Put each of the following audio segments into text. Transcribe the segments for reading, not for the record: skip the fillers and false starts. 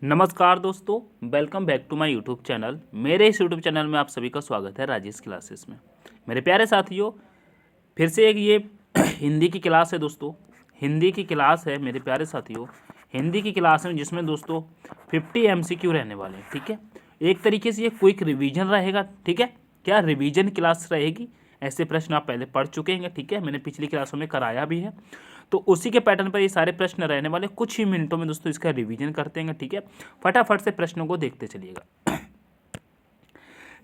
नमस्कार दोस्तों, welcome back to my YouTube channel. मेरे इस यूट्यूब चैनल में आप सभी का स्वागत है राजेश क्लासेस में। मेरे प्यारे साथियों, फिर से एक ये हिंदी की क्लास है दोस्तों। हिंदी की क्लास है मेरे प्यारे साथियों। हिंदी की क्लास है जिसमें दोस्तों 50 MCQ रहने वाले हैं। ठीक है, एक तरीके से ये क्विक रिवीजन रहेगा। ठीक है, क्या रिवीजन क्लास रहेगी। ऐसे प्रश्न आप पहले पढ़ चुके हैं। ठीक है, मैंने पिछली क्लासों में कराया भी है, तो उसी के पैटर्न पर ये सारे प्रश्न रहने वाले। कुछ ही मिनटों में दोस्तों इसका रिवीजन करते हैं। ठीक है, फटाफट से प्रश्नों को देखते चलिएगा।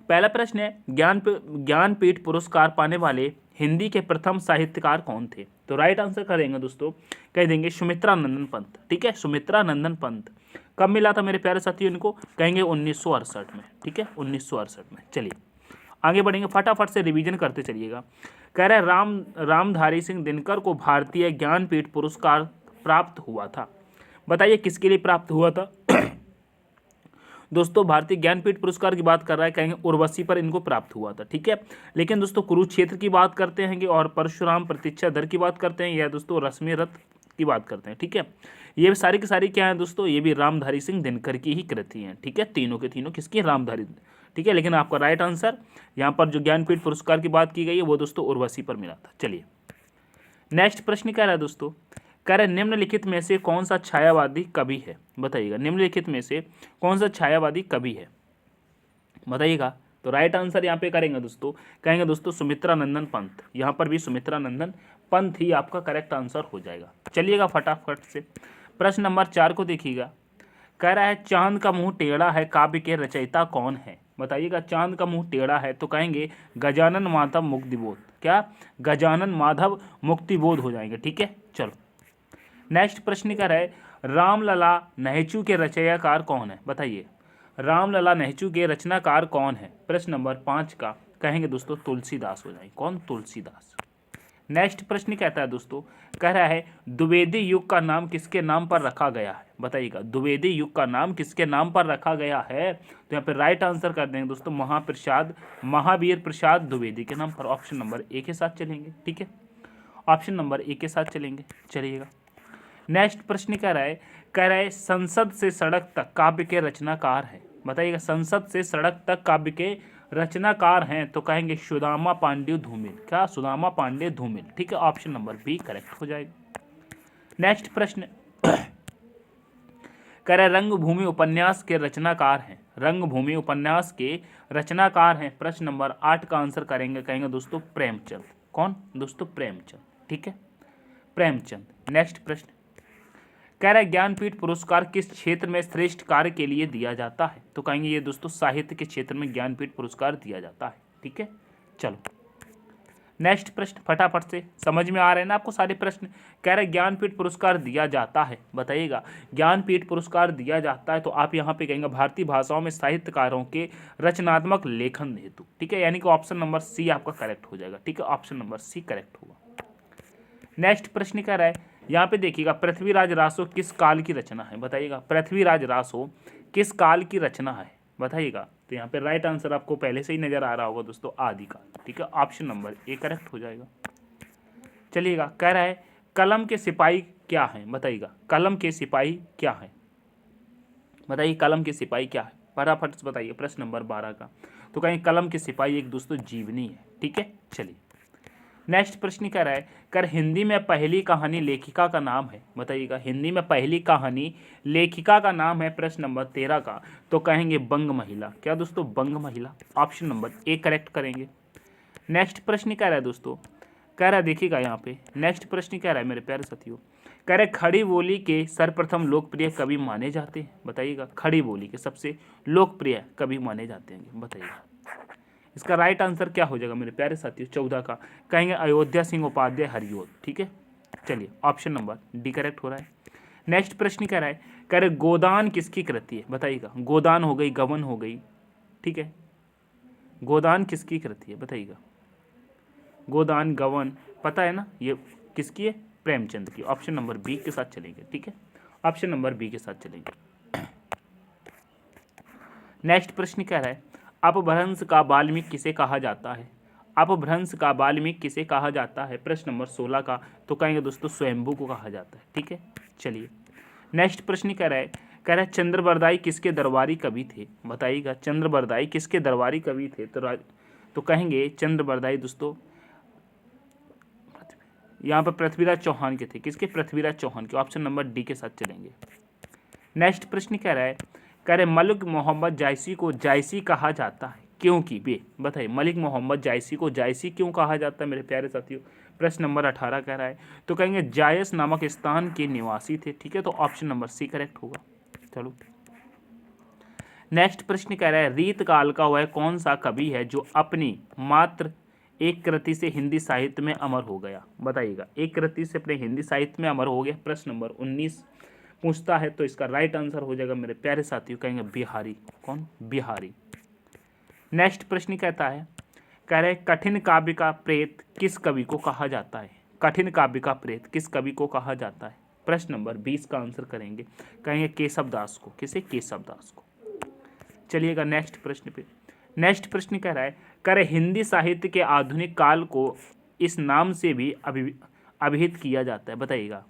पहला प्रश्न है, ज्ञानपीठ पुरस्कार पाने वाले हिंदी के प्रथम साहित्यकार कौन थे। तो राइट आंसर करेंगे दोस्तों, कह देंगे सुमित्रा नंदन पंत। ठीक है, सुमित्रा नंदन पंत। कब मिला था मेरे प्यारे साथियों इनको, कहेंगे 1968 में। ठीक है, 1968 में। चलिए आगे बढ़ेंगे, फटाफट से रिवीजन करते चलिएगा। कह रहे रामधारी सिंह दिनकर को भारतीय ज्ञानपीठ पुरस्कार प्राप्त हुआ था। बताइए किसके लिए प्राप्त हुआ था। दोस्तों भारतीय ज्ञानपीठ पुरस्कार की बात कर रहा है, कहेंगे उर्वशी पर इनको प्राप्त हुआ था। ठीक है, लेकिन दोस्तों कुरुक्षेत्र की बात करते हैं और परशुराम प्रतीक्षा दर की बात करते हैं, या दोस्तों रश्मि रथ की बात करते हैं। ठीक है, ये सारी की सारी क्या है दोस्तों, ये भी रामधारी सिंह दिनकर की ही कृति हैं। ठीक है, तीनों के तीनों किसकी, रामधारी। ठीक है, लेकिन आपका राइट आंसर यहाँ पर जो ज्ञानपीठ पुरस्कार की बात की गई है वो दोस्तों उर्वशी पर मिला था। चलिए नेक्स्ट प्रश्न क्या रहा दोस्तों, कह रहे निम्नलिखित में से कौन सा छायावादी कवि है। बताइएगा निम्नलिखित में से कौन सा छायावादी कवि है, बताइएगा। तो राइट आंसर यहाँ पे करेंगे दोस्तों, कहेंगे दोस्तों सुमित्रा नंदन पंत। यहाँ पर भी सुमित्रा नंदन पंत ही आपका करेक्ट आंसर हो जाएगा। चलिएगा फटाफट से प्रश्न नंबर 4 को देखिएगा। कह रहा है चांद का मुंह टेढ़ा है काव्य के रचयिता कौन है। बताइएगा चांद का मुंह टेढ़ा है तो कहेंगे गजानन माधव मुक्तिबोध। क्या, गजानन माधव मुक्तिबोध हो जाएंगे। ठीक है, चलो नेक्स्ट प्रश्न कर है रामलला नहचू के रचयिताकार कौन है। बताइए रामलला नहचू के रचनाकार कौन है। प्रश्न नंबर 5 का कहेंगे दोस्तों तुलसीदास हो जाएंगे। कौन, तुलसीदास। नेक्स्ट प्रश्न कहता है दोस्तों, कह रहा है द्विवेदी युग का नाम किसके नाम पर रखा गया है। बताइएगा द्विवेदी युग का नाम किसके नाम पर रखा गया है। तो यहाँ पे राइट आंसर कर देंगे दोस्तों महाप्रसाद, महावीर प्रसाद द्विवेदी के नाम पर। ऑप्शन नंबर ए के साथ चलेंगे। ठीक है, ऑप्शन नंबर ए के साथ चलेंगे। चलिएगा नेक्स्ट प्रश्न कह रहा है संसद से सड़क तक काव्य के रचनाकार है। बताइएगा संसद से सड़क तक काव्य के रचनाकार हैं तो कहेंगे सुदामा पांडे धूमिल। क्या, सुदामा पांडे धूमिल। ठीक है, ऑप्शन नंबर बी करेक्ट हो जाएगा। नेक्स्ट प्रश्न कह रहे रंगभूमि उपन्यास के रचनाकार हैं। रंगभूमि उपन्यास के रचनाकार हैं। प्रश्न नंबर 8 का आंसर करेंगे, कहेंगे दोस्तों प्रेमचंद। कौन दोस्तों, प्रेमचंद। ठीक है, प्रेमचंद। नेक्स्ट प्रश्न कह रहा है ज्ञानपीठ पुरस्कार किस क्षेत्र में श्रेष्ठ कार्य के लिए दिया जाता है। तो कहेंगे ये दोस्तों साहित्य के क्षेत्र में ज्ञानपीठ पुरस्कार दिया जाता है। ठीक है, चलो नेक्स्ट प्रश्न फटाफट से समझ में आ रहे हैं ना आपको सारे प्रश्न। कह रहे ज्ञानपीठ पुरस्कार दिया जाता है। बताइएगा ज्ञानपीठ पुरस्कार दिया जाता है तो आप यहाँ पे कहेंगे भारतीय भाषाओं में साहित्यकारों के रचनात्मक लेखन हेतु। ठीक है, यानी कि ऑप्शन नंबर सी आपका करेक्ट हो जाएगा। ठीक है, ऑप्शन नंबर सी करेक्ट होगा। नेक्स्ट प्रश्न कह रहा है यहाँ पे देखिएगा पृथ्वीराज रासो किस काल की रचना है। बताइएगा पृथ्वीराज रासो किस काल की रचना है। बताइएगा तो यहाँ पे राइट आंसर आपको पहले से ही नजर आ रहा होगा दोस्तों, आदिकाल। ठीक है, ऑप्शन नंबर ए करेक्ट हो जाएगा। चलिएगा कह रहा है कलम के सिपाही क्या है। बताइएगा कलम के सिपाही क्या है। बताइए कलम के सिपाही क्या है, फटाफट से बताइए। प्रश्न नंबर 12 का तो कहें कलम के सिपाही एक दोस्तों जीवनी है। ठीक है, चलिए नेक्स्ट प्रश्न कह रहा है कर हिंदी में पहली कहानी लेखिका का नाम है। बताइएगा हिंदी में पहली कहानी लेखिका का नाम है। प्रश्न नंबर 13 का तो कहेंगे बंग महिला। क्या दोस्तों, बंग महिला। ऑप्शन नंबर ए करेक्ट करेंगे। नेक्स्ट प्रश्न कह रहा है दोस्तों, कह रहा है देखिएगा यहाँ पे नेक्स्ट प्रश्न कह रहा है मेरे प्यारे साथियों, कह रहे खड़ी बोली के सर्वप्रथम लोकप्रिय कवि माने जाते हैं। बताइएगा खड़ी बोली के सबसे लोकप्रिय कवि माने जाते हैं। बताइएगा इसका राइट आंसर क्या हो जाएगा मेरे प्यारे साथियों, 14 का कहेंगे अयोध्या सिंह उपाध्याय हरिओद। ठीक है, चलिए ऑप्शन नंबर डी करेक्ट हो रहा है। नेक्स्ट प्रश्न कह रहा है कह रहे गोदान किसकी कृति है। बताइएगा गोदान हो गई, गवन हो गई। ठीक है, गोदान किसकी कृति है। बताइएगा गोदान गवन पता है ना, ये किसकी है, प्रेमचंद की। ऑप्शन नंबर बी के साथ चलेंगे। ठीक है, ऑप्शन नंबर बी के साथ चलेंगे। नेक्स्ट प्रश्न कह रहा है अपभ्रंश का वाल्मीकि किसे कहा जाता है। अपभ्रंश का वाल्मीकि किसे कहा जाता है। प्रश्न नंबर 16 का तो कहेंगे दोस्तों स्वयंभू को कहा जाता है। ठीक है, चलिए नेक्स्ट प्रश्न कह रहा है कह रहा है चंद्रबरदाई किसके दरबारी कवि थे, बताइएगा चंद्रबरदाई किसके दरबारी कवि थे। तो कहेंगे चंद्रबरदाई दोस्तों यहाँ पर पृथ्वीराज चौहान के थे। किसके? पृथ्वीराज चौहान के। ऑप्शन नंबर डी के साथ चलेंगे। नेक्स्ट प्रश्न कह रहे मलिक मोहम्मद जायसी को जायसी कहा जाता है क्योंकि बे, बताइए मलिक मोहम्मद जायसी को जायसी क्यों कहा जाता है मेरे प्यारे साथियों। प्रश्न नंबर 18 कह रहा है, तो कहेंगे जायस नामक स्थान के निवासी थे। ठीक है, तो ऑप्शन नंबर सी करेक्ट होगा। चलो नेक्स्ट प्रश्न कह रहा है रीत काल का वह कौन सा कवि है जो अपनी मात्र एक कृति से हिंदी साहित्य में अमर हो गया, बताइएगा एक कृति से अपने हिंदी साहित्य में अमर हो गया। प्रश्न नंबर 19 पूछता है, तो इसका राइट आंसर हो जाएगा मेरे प्यारे साथियों, कहेंगे बिहारी। कौन? बिहारी। नेक्स्ट प्रश्न कहता है, कह रहे कठिन काव्य का प्रेत किस कवि को कहा जाता है। कठिन काव्य का प्रेत किस कवि को कहा जाता है। प्रश्न नंबर 20 का आंसर करेंगे, कहेंगे केशव दास को। किसे? केशव दास को। चलिएगा नेक्स्ट प्रश्न पे। नेक्स्ट प्रश्न कह रहा है, कह रहे हिंदी साहित्य के आधुनिक काल को इस नाम से भी अभिहित किया जाता है, बताइएगा।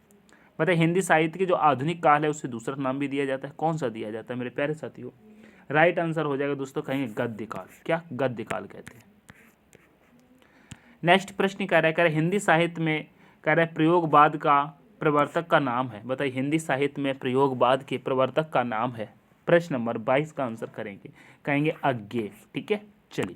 बताइए हिंदी साहित्य के जो आधुनिक काल है उसे दूसरा नाम भी दिया जाता है। कौन सा दिया जाता है मेरे प्यारे साथियों? राइट आंसर हो जाएगा दोस्तों, कहेंगे गद्य काल। क्या? गद्य काल कहते हैं। नेक्स्ट प्रश्न कह रहा है हिंदी साहित्य में कह रहा है प्रयोगवाद का प्रवर्तक का नाम है, बताइए हिंदी साहित्य में प्रयोगवाद के प्रवर्तक का नाम है। प्रश्न नंबर 22 का आंसर करेंगे, कहेंगे अज्ञेय। ठीक है, चलिए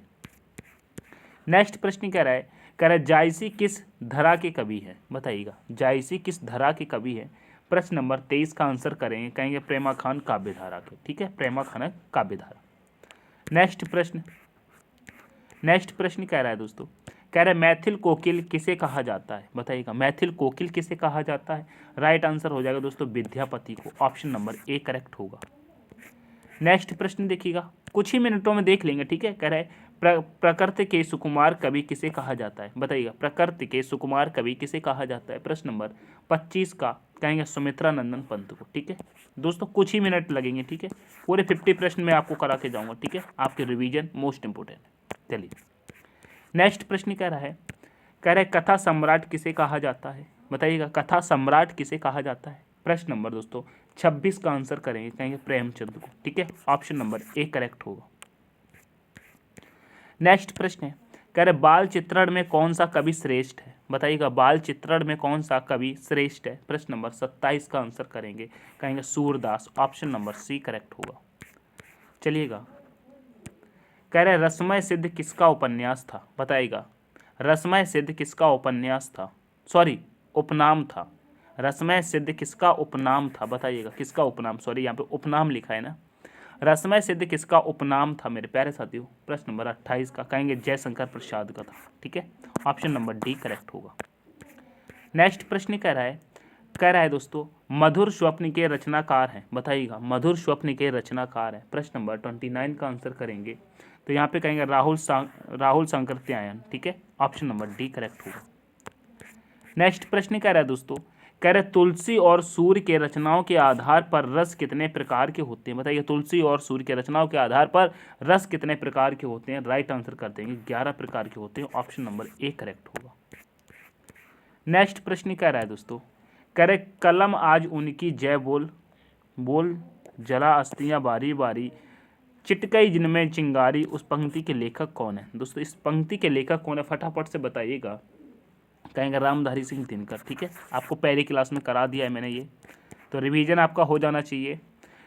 नेक्स्ट प्रश्न कह रहा है जायसी किस धरा के कवि है, बताइएगा जायसी किस धरा के कवि है। प्रश्न नंबर 23 का आंसर करेंगे, कहेंगे प्रेमा खान काव्यधारा के। ठीक है, प्रेमा खान काव्यधारा। नेक्स्ट प्रश्न कह रहा है दोस्तों, कह रहा है मैथिल कोकिल किसे कहा जाता है, बताइएगा मैथिल कोकिल किसे कहा जाता है। राइट आंसर हो जाएगा दोस्तों विद्यापति को। ऑप्शन नंबर ए करेक्ट होगा। नेक्स्ट प्रश्न देखिएगा, कुछ ही मिनटों में देख लेंगे। ठीक है, कह रहा है प्रकृति के सुकुमार कवि किसे कहा जाता है, बताइएगा प्रकृति के सुकुमार कवि किसे कहा जाता है। प्रश्न नंबर 25 का कहेंगे सुमित्रा नंदन पंत को। ठीक है दोस्तों, कुछ ही मिनट लगेंगे। ठीक है, पूरे 50 प्रश्न में आपको करा के जाऊंगा। ठीक है, आपके रिवीजन मोस्ट इंपोर्टेंट है। चलिए नेक्स्ट प्रश्न कह रहा है कथा सम्राट किसे कहा जाता है, बताइएगा कथा सम्राट किसे कहा जाता है। प्रश्न नंबर दोस्तों 26 का आंसर करेंगे, कहेंगे प्रेमचंद को। ठीक है, ऑप्शन नंबर ए करेक्ट होगा। नेक्स्ट प्रश्न है, कह रहे बाल चित्रण में कौन सा कवि श्रेष्ठ है, बताइएगा बाल चित्रण में कौन सा कवि श्रेष्ठ है। प्रश्न नंबर 27 का आंसर करेंगे, कहेंगे Surdas. Option number C correct होगा। चलिएगा कह रहे रसमय सिद्ध किसका उपन्यास था, बताइएगा रसमय सिद्ध किसका उपन्यास था, सॉरी उपनाम था। रसमय सिद्ध किसका उपनाम था, बताइएगा किसका उपनाम, सॉरी यहाँ पे उपनाम लिखा है ना। रसमय सिद्ध किसका उपनाम था मेरे प्यारे साथियों। प्रश्न नंबर 28 का कहेंगे जयशंकर प्रसाद का था। ठीक है, ऑप्शन नंबर डी करेक्ट होगा। नेक्स्ट प्रश्न कह रहा है दोस्तों मधुर स्वप्न के रचनाकार हैं, बताइएगा मधुर स्वप्न के रचनाकार हैं। प्रश्न नंबर 29 का आंसर करेंगे, तो यहाँ पे कहेंगे राहुल सांकृत्यायन। ठीक है, ऑप्शन नंबर डी करेक्ट होगा। नेक्स्ट प्रश्न कह रहा है दोस्तों, कह रहे तुलसी और सूर्य के रचनाओं के आधार पर रस कितने प्रकार के होते हैं, बताइए तुलसी और सूर्य के रचनाओं के आधार पर रस कितने प्रकार के होते हैं। राइट आंसर कर देंगे 11 प्रकार के होते हैं। ऑप्शन नंबर ए करेक्ट होगा। नेक्स्ट प्रश्न कह रहा है दोस्तों, कह रहे कलम आज उनकी जय बोल बोल जला अस्तियां बारी बारी चिटकई जिनमें चिंगारी, उस पंक्ति के लेखक कौन है। दोस्तों इस पंक्ति के लेखक कौन है फटाफट से बताइएगा, कहेंगे रामधारी सिंह दिनकर। ठीक है, आपको पहली क्लास में करा दिया है मैंने ये, तो रिवीजन आपका हो जाना चाहिए।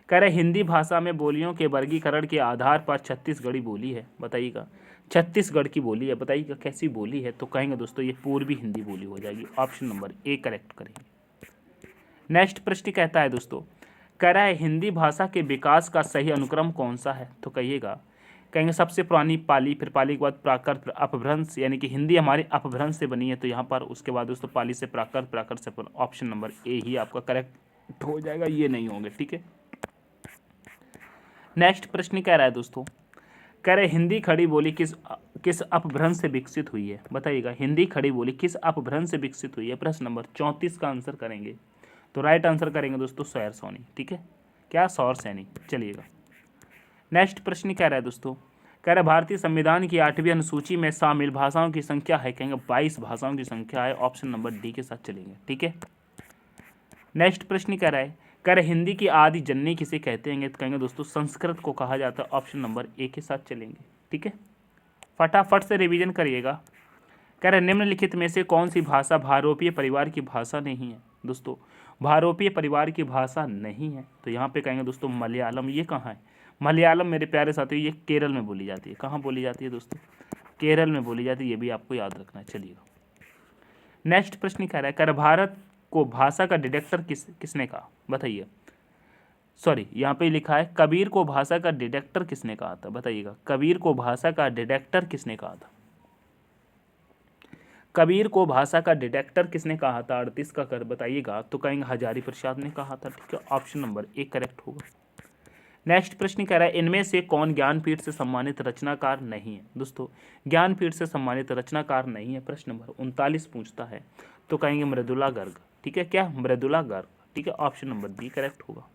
कह रहे हिंदी भाषा में बोलियों के वर्गीकरण के आधार पर छत्तीसगढ़ी बोली है, बताइएगा छत्तीसगढ़ की बोली है, बताइएगा कैसी बोली है। तो कहेंगे दोस्तों ये पूर्वी हिंदी बोली हो जाएगी। ऑप्शन नंबर ए करेक्ट करेंगे। नेक्स्ट प्रश्न कहता है दोस्तों, कह रहा है हिंदी भाषा के विकास का सही अनुक्रम कौन सा है, तो कहिएगा कहेंगे सबसे पुरानी पाली, फिर पाली के बाद प्राकृत, अपभ्रंश, यानी कि हिंदी हमारी अपभ्रंश से बनी है, तो यहाँ पर उसके बाद दोस्तों पाली से प्राकृत, प्राकृत से ऑप्शन नंबर ए ही आपका करेक्ट हो जाएगा, ये नहीं होंगे। ठीक है, नेक्स्ट प्रश्न कह रहा है दोस्तों, कह रहे हिंदी खड़ी बोली किस अपभ्रंश से विकसित हुई है, बताइएगा हिंदी खड़ी बोली किस अपभ्रंश से विकसित हुई है। प्रश्न नंबर 34 का आंसर करेंगे, तो राइट आंसर करेंगे दोस्तों सौर सैनी। ठीक है, क्या सौर सैनी। चलिएगा नेक्स्ट प्रश्न कह रहा है दोस्तों, कह रहा है भारतीय संविधान की 8वीं अनुसूची में शामिल भाषाओं की संख्या है, कहेंगे 22 भाषाओं की संख्या है। ऑप्शन नंबर डी के साथ चलेंगे। ठीक है, नेक्स्ट प्रश्न कह रहा है कर हिंदी की आदि जननी किसे कहते हैं, तो कहेंगे दोस्तों संस्कृत को कहा जाता है। ऑप्शन नंबर ए के साथ चलेंगे, ठीक है। फटाफट से रिवीजन करिएगा। कह रहे निम्नलिखित में से कौन सी भाषा भारोपीय परिवार की भाषा नहीं है। दोस्तों भारोपीय परिवार की भाषा नहीं है, तो यहाँ पे कहेंगे दोस्तों मलयालम। ये कहाँ है? मलयालम मेरे प्यारे साथियों ये केरल में बोली जाती है। कहाँ बोली जाती है दोस्तों? केरल में बोली जाती है, ये भी आपको याद रखना है। चलिएगा नेक्स्ट प्रश्न कह रहा है, कर भारत को भाषा का डिटेक्टर किसने कहा, बताइए। सॉरी यहाँ पे लिखा है कबीर को भाषा का डिटेक्टर किसने कहा था, बताइएगा। कबीर को भाषा का डिटेक्टर किसने कहा था? कबीर को भाषा का डिटेक्टर किसने कहा था? 38 का कर बताइएगा, तो कहेंगे हजारी प्रसाद ने कहा था, ठीक है। ऑप्शन नंबर ए करेक्ट होगा। नेक्स्ट प्रश्न कह रहा है इनमें से कौन ज्ञानपीठ से सम्मानित रचनाकार नहीं है। दोस्तों ज्ञानपीठ से सम्मानित रचनाकार नहीं है, प्रश्न नंबर 39 पूछता है, तो कहेंगे मृदुला गर्ग, ठीक है। क्या? मृदुला गर्ग, ठीक है। ऑप्शन नंबर बी करेक्ट होगा।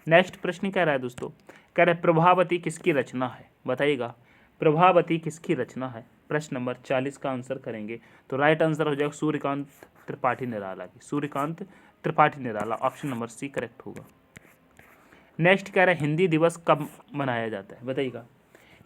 नेक्स्ट प्रश्न कह रहा है दोस्तों, कह रहा है प्रभावती किसकी रचना है, बताइएगा। प्रभावती किसकी रचना है? प्रश्न नंबर 40 का आंसर करेंगे, तो राइट आंसर हो जाएगा सूर्यकांत त्रिपाठी निराला की, Suryakant Tripathi Nirala. Option number C correct होगा। नेक्स्ट कह रहा है हिंदी दिवस कब मनाया जाता है, बताइएगा।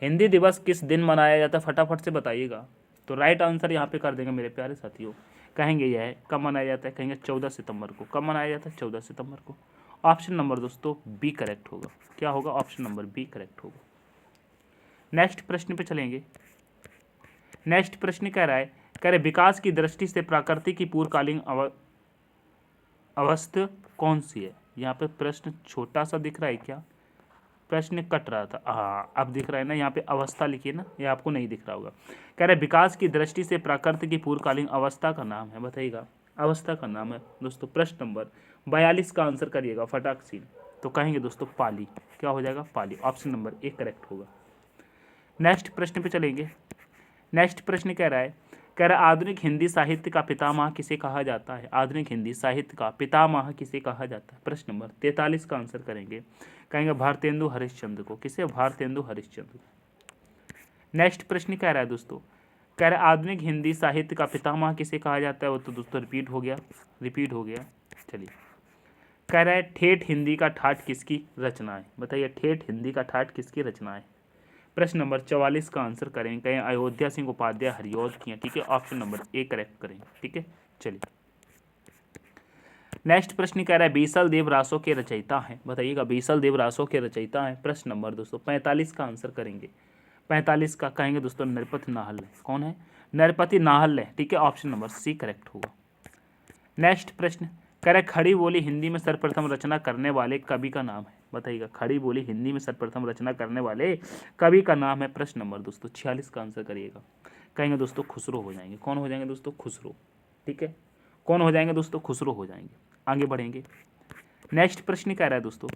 हिंदी दिवस किस दिन मनाया जाता है, फटाफट से बताइएगा। तो राइट आंसर यहाँ पे कर देंगे मेरे प्यारे साथियों, कहेंगे यह है कब मनाया जाता है, कहेंगे 14 सितंबर को। कब मनाया जाता है? 14 सितंबर को। ऑप्शन नंबर दोस्तों बी करेक्ट होगा। क्या होगा? ऑप्शन नंबर बी करेक्ट होगा। नेक्स्ट प्रश्न पे चलेंगे। नेक्स्ट प्रश्न कह रहा है, कह रहे विकास की दृष्टि से प्रकृति की पूर्वकालीन अवस्था कौन सी है। यहाँ पे प्रश्न छोटा सा दिख रहा है क्या? प्रश्न कट रहा था, हाँ अब दिख रहा है ना। यहाँ पे अवस्था लिखिए ना, ये आपको नहीं दिख रहा होगा। कह रहे विकास की दृष्टि से प्रकृति की पूर्वकालीन अवस्था का नाम है, बताइएगा। अवस्था का नाम है दोस्तों प्रश्न नंबर 42 का आंसर करिएगा फटाक से, तो कहेंगे दोस्तों पाली। क्या हो जाएगा? पाली। ऑप्शन नंबर ए करेक्ट होगा। नेक्स्ट प्रश्न पे चलेंगे। नेक्स्ट प्रश्न कह रहा है, कह रहा आधुनिक हिंदी साहित्य का पितामह किसे कहा जाता है। आधुनिक हिंदी साहित्य का पितामह किसे कहा जाता है? प्रश्न नंबर 43 का आंसर करेंगे, कहेंगे भारतेंदु हरिश्चंद्र को। किसे? भारतेंदु हरिश्चंद्र। नेक्स्ट प्रश्न कह रहा है दोस्तों, कह रहा आधुनिक हिंदी साहित्य का पितामह किसे कहा जाता है। वो तो दोस्तों रिपीट हो गया। चलिए कह रहा है ठेठ हिंदी का ठाठ किसकी रचना है, बताइए। ठेठ हिंदी का ठाठ किसकी रचना है? प्रश्न नंबर 44 का आंसर करें, कहें अयोध्या सिंह उपाध्याय हरिऔध की, ठीक है। ऑप्शन नंबर ए करेक्ट करेंगे, ठीक है। चलिए नेक्स्ट प्रश्न कह रहा है बीसल देव रासों के रचयिता हैं, बताइएगा। बीसल देव रासों के रचयिता हैं। प्रश्न नंबर दोस्तों 45 का आंसर करेंगे। 45 का कहेंगे दोस्तों नरपति नाहल्ले। कौन है? नरपति नाहल्ले, ठीक है। ऑप्शन नंबर सी करेक्ट होगा। नेक्स्ट प्रश्न कह रहा है खड़ी बोली हिंदी में सर्वप्रथम रचना करने वाले कवि का नाम है, बताइएगा। खड़ी बोली हिंदी में सर्वप्रथम रचना करने वाले कवि का नाम है। प्रश्न नंबर दोस्तों 46 का आंसर करिएगा, कहेंगे दोस्तों खुसरो हो जाएंगे। कौन हो जाएंगे दोस्तों? खुसरो, ठीक है। कौन हो जाएंगे दोस्तों? खुसरो हो जाएंगे। आगे बढ़ेंगे। नेक्स्ट प्रश्न कह रहा है दोस्तों,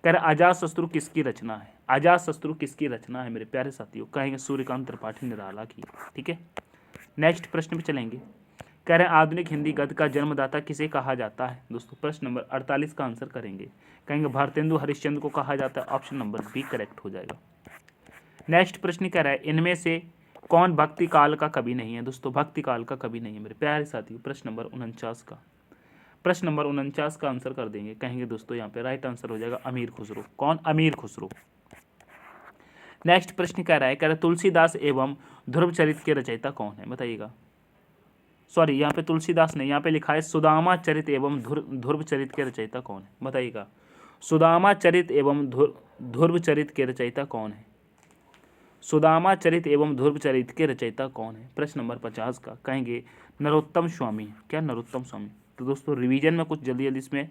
कह रहा अजातशत्रु किसकी रचना है। अजातशत्रु किसकी रचना है मेरे प्यारे साथियों? कहेंगे सूर्यकांत त्रिपाठी निराला की, ठीक है। नेक्स्ट प्रश्न पे चलेंगे। कह रहे हैं आधुनिक हिंदी गद्य का जन्मदाता किसे कहा जाता है दोस्तों? प्रश्न नंबर 48 का आंसर करेंगे, कहेंगे भारतेंदु हरिश्चंद्र को कहा जाता है। ऑप्शन नंबर बी करेक्ट हो जाएगा। नेक्स्ट प्रश्न कह रहा है इनमें से कौन भक्ति काल का कवि नहीं है दोस्तों? भक्ति काल का कवि नहीं है मेरे प्यारे साथियों। प्रश्न नंबर 49 का, प्रश्न नंबर 49 का आंसर कर देंगे, कहेंगे दोस्तों यहाँ पे राइट आंसर हो जाएगा अमीर खुसरो। कौन? अमीर खुसरो। नेक्स्ट प्रश्न कह रहा है तुलसीदास एवं ध्रुव चरित के रचयिता कौन है, बताइएगा। सॉरी यहाँ पे तुलसीदास नहीं, यहाँ पे लिखा है सुदामा चरित एवं ध्रुव चरित के रचयिता कौन है, बताइएगा। सुदामा चरित एवं ध्रुव चरित के रचयिता कौन है? सुदामा चरित एवं ध्रुव चरित के रचयिता कौन है? प्रश्न नंबर 50 का, कहेंगे नरोत्तम स्वामी। क्या? नरोत्तम स्वामी। तो दोस्तों रिवीजन में कुछ जल्दी जल्दी इसमें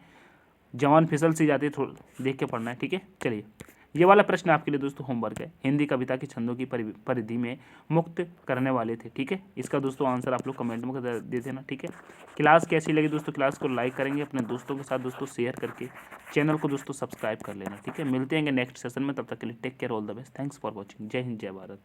जवान फिसल सी जाती है, थोड़ा देख के पढ़ना है, ठीक है। चलिए ये वाला प्रश्न आपके लिए दोस्तों होमवर्क है, हिंदी कविता की छंदों की परिधि में मुक्त करने वाले थे, ठीक है। इसका दोस्तों आंसर आप लोग कमेंट में दे देना, ठीक है। क्लास कैसी लगी दोस्तों? क्लास को लाइक करेंगे, अपने दोस्तों के साथ दोस्तों शेयर करके चैनल को दोस्तों सब्सक्राइब कर लेना, ठीक है। मिलते हैं नेक्स्ट सेशन में, तब तक के लिए take care, all the best, thanks for watching. जय हिंद, जय भारत।